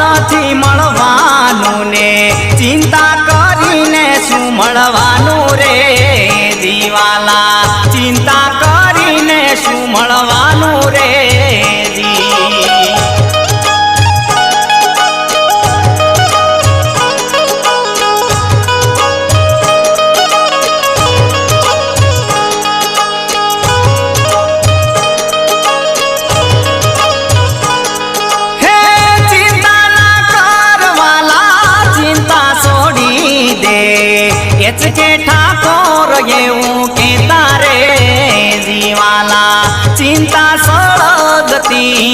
નથી મળવાનું ને ચિંતા કરીને શું મળવાનું રે જીવાલા ચિંતા કરીને શું મળવાનું રે के ठाकोर येऊ के तारे जीवाला चिंता सळगती